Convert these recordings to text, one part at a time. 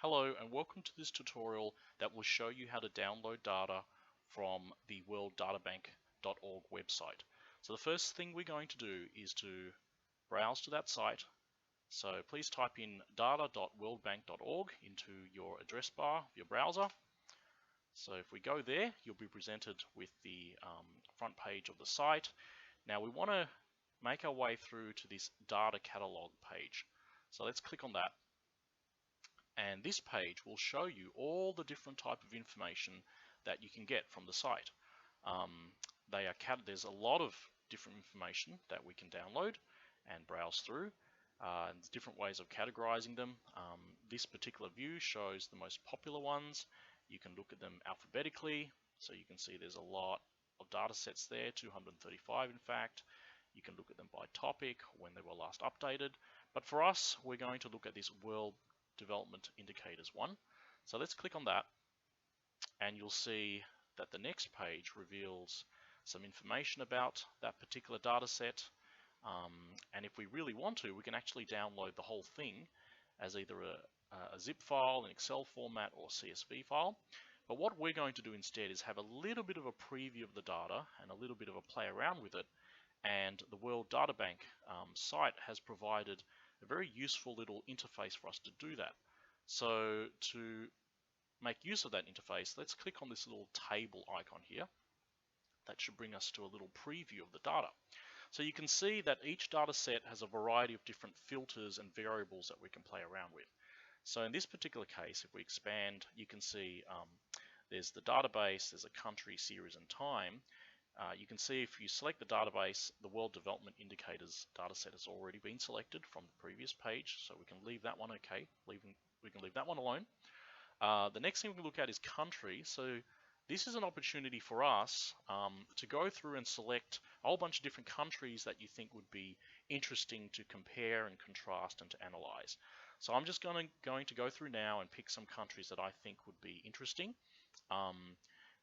Hello and welcome to this tutorial that will show you how to download data from the WorldDataBank.org website. So the first thing we're going to do is to browse to that site. So please type in data.worldbank.org into your address bar of your browser. So if we go there, you'll be presented with the front page of the site. Now we want to make our way through to this data catalog page. So let's click on that. And this page will show you all the different type of information that you can get from the site. There's a lot of different information that we can download and browse through. And there's different ways of categorizing them. This particular view shows the most popular ones. You can look at them alphabetically, so you can see there's a lot of data sets there, 235 in fact. You can look at them by topic, when they were last updated. But for us, we're going to look at this World Development Indicators one. So let's click on that, and you'll see that the next page reveals some information about that particular data set. And if we really want to, we can actually download the whole thing as either a zip file, an Excel format, or CSV file. But what we're going to do instead is have a little bit of a preview of the data and a little bit of a play around with it. And the World Databank site has provided a very useful little interface for us to do that. So to make use of that interface, let's click on this little table icon here. That should bring us to a little preview of the data. So you can see that each data set has a variety of different filters and variables that we can play around with. So in this particular case, if we expand, you can see there's the database, there's a country, series, and time. You can see if you select the database, the World Development Indicators dataset has already been selected from the previous page, so we can leave that one okay. We can leave that one alone. The next thing we can look at is country. So this is an opportunity for us to go through and select a whole bunch of different countries that you think would be interesting to compare and contrast and to analyze. So I'm just going to go through now and pick some countries that I think would be interesting.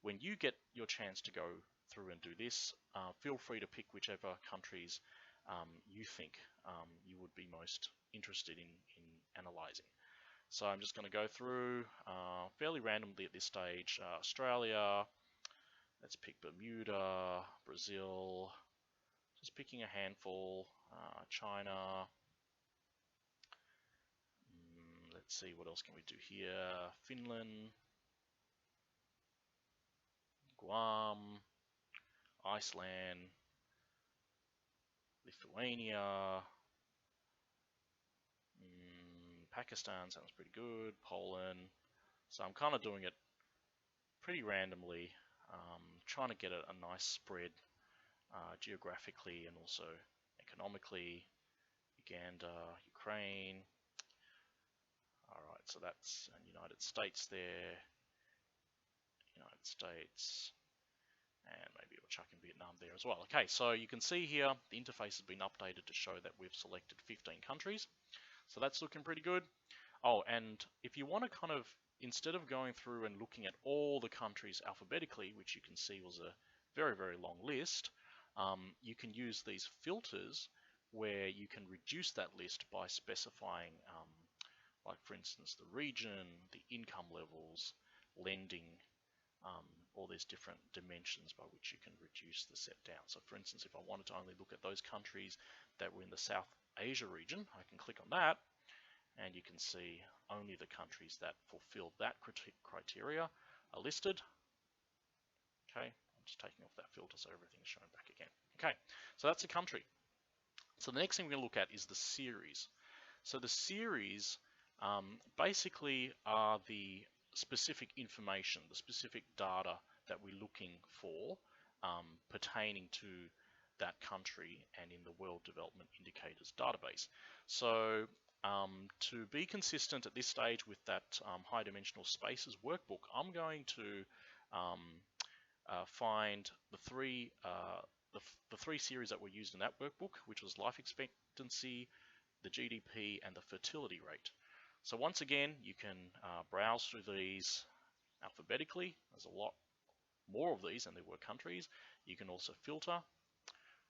When you get your chance to go through and do this, feel free to pick whichever countries you think you would be most interested in analyzing. So I'm just going to go through fairly randomly at this stage. Australia, let's pick Bermuda, Brazil, just picking a handful, China, let's see what else can we do here, Finland, Guam, Iceland, Lithuania, Pakistan sounds pretty good, Poland. So I'm kind of doing it pretty randomly, trying to get a nice spread geographically and also economically. Uganda, Ukraine. Alright, so that's United States there, United States, and maybe we'll chuck in Vietnam there as well. Okay, so you can see here the interface has been updated to show that we've selected 15 countries. So that's looking pretty good. Oh, and if you want to kind of, instead of going through and looking at all the countries alphabetically, which you can see was a very, very long list, you can use these filters where you can reduce that list by specifying, like for instance, the region, the income levels, lending, all these different dimensions by which you can reduce the set down. So for instance, if I wanted to only look at those countries that were in the South Asia region, I can click on that, and you can see only the countries that fulfill that criteria are listed. Okay, I'm just taking off that filter so everything is shown back again. Okay, so that's a country. So the next thing we're going to look at is the series. So the series basically are the specific information, the specific data that we're looking for pertaining to that country and in the World Development Indicators database. So to be consistent at this stage with that high dimensional spaces workbook, I'm going to find the three series that were used in that workbook, which was life expectancy, the GDP, and the fertility rate. So once again, you can browse through these alphabetically. There's a lot more of these than there were countries. You can also filter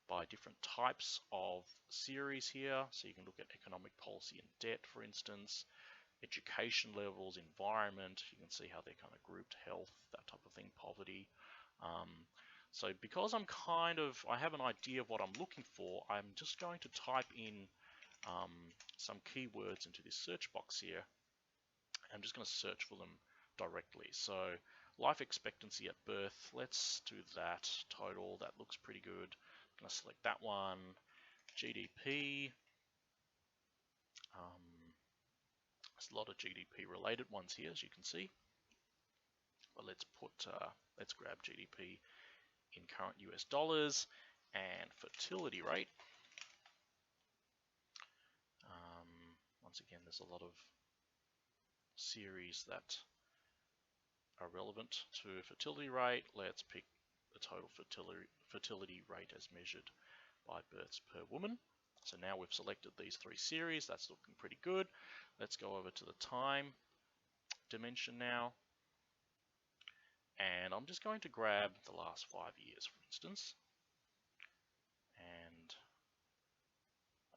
by different types of series here. So you can look at economic policy and debt, for instance. education levels, environment. You can see how they're kind of grouped, health, that type of thing, poverty. So because I have an idea of what I'm looking for, I'm just going to type in some keywords into this search box here. I'm just going to search for them directly. So life expectancy at birth, let's do that. Total, that looks pretty good. I'm going to select that one. GDP. There's a lot of GDP related ones here, as you can see. But let's grab GDP in current US dollars and fertility rate. Once again, there's a lot of series that are relevant to fertility rate. Let's pick the total fertility rate as measured by births per woman. So now we've selected these 3 series. That's looking pretty good. Let's go over to the time dimension now. And I'm just going to grab the last 5 years, for instance. And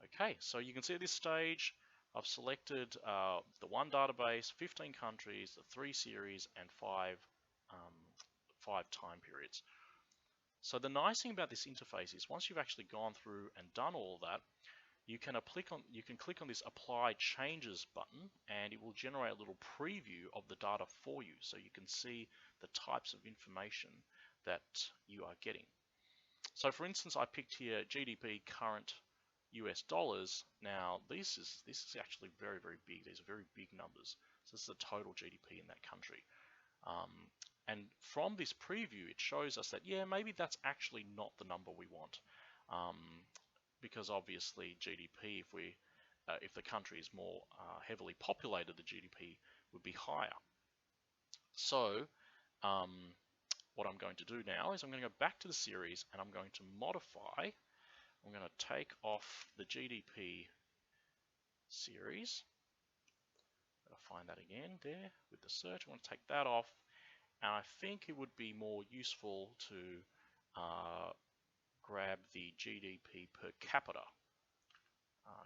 okay, so you can see at this stage, I've selected the 1 database, 15 countries, the 3 series, and 5 time periods. So the nice thing about this interface is once you've actually gone through and done all that, you can click on this Apply Changes button, and it will generate a little preview of the data for you, so you can see the types of information that you are getting. So for instance, I picked here GDP current US dollars. Now this is actually very, very big. These are very big numbers. So this is the total GDP in that country. And from this preview, it shows us that, yeah, maybe that's actually not the number we want. Because obviously GDP, if the country is more heavily populated, the GDP would be higher. So what I'm going to do now is I'm going to go back to the series and I'm going to modify. I'm going to take off the GDP series. I'll find that again there with the search. I want to take that off, and I think it would be more useful to grab the GDP per capita,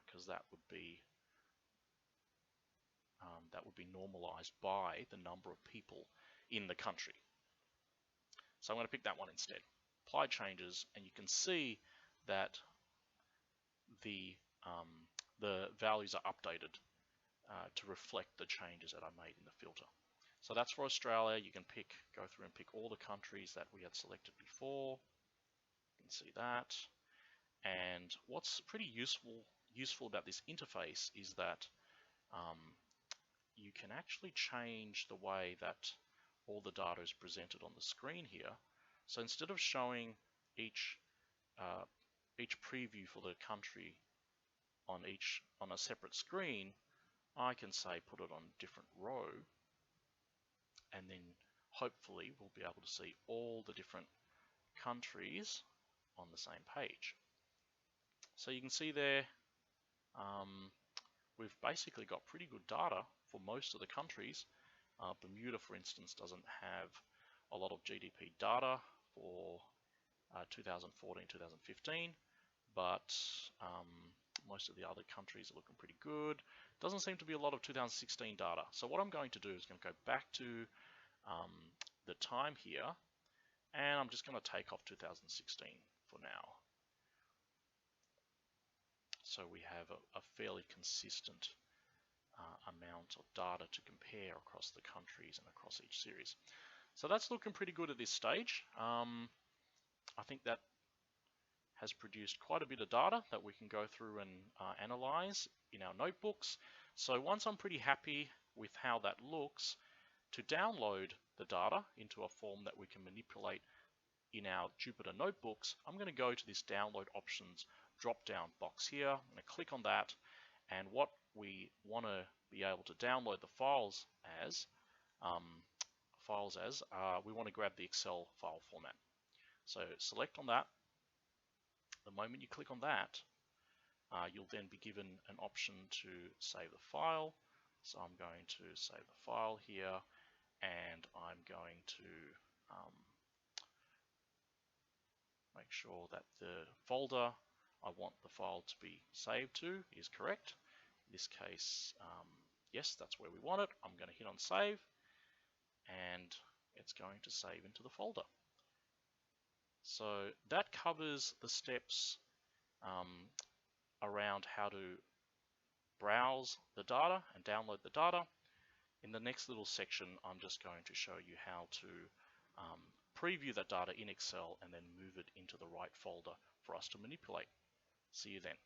because that would be normalized by the number of people in the country. So I'm going to pick that one instead. Apply changes, and you can see that the values are updated to reflect the changes that I made in the filter. So that's for Australia. You can go through and pick all the countries that we had selected before. You can see that. And what's pretty useful about this interface is that you can actually change the way that all the data is presented on the screen here. So instead of showing each preview for the country on a separate screen, I can say put it on a different row, and then hopefully we'll be able to see all the different countries on the same page. So you can see there, we've basically got pretty good data for most of the countries. Bermuda, for instance, doesn't have a lot of GDP data for 2014-2015, but most of the other countries are looking pretty good. Doesn't seem to be a lot of 2016 data. So what I'm going to do is going to go back to the time here, and I'm just going to take off 2016 for now. So we have a fairly consistent amount of data to compare across the countries and across each series. So that's looking pretty good at this stage. I think that has produced quite a bit of data that we can go through and analyze in our notebooks. So once I'm pretty happy with how that looks, to download the data into a form that we can manipulate in our Jupyter notebooks, I'm going to go to this download options drop-down box here. I'm going to click on that, and what we want to be able to download the files as, we want to grab the Excel file format. So select on that. The moment you click on that, you'll then be given an option to save the file. So I'm going to save the file here, and I'm going to make sure that the folder I want the file to be saved to is correct. In this case, yes, that's where we want it. I'm going to hit on save, and it's going to save into the folder. So that covers the steps around how to browse the data and download the data. In the next little section, I'm just going to show you how to preview that data in Excel and then move it into the right folder for us to manipulate. See you then.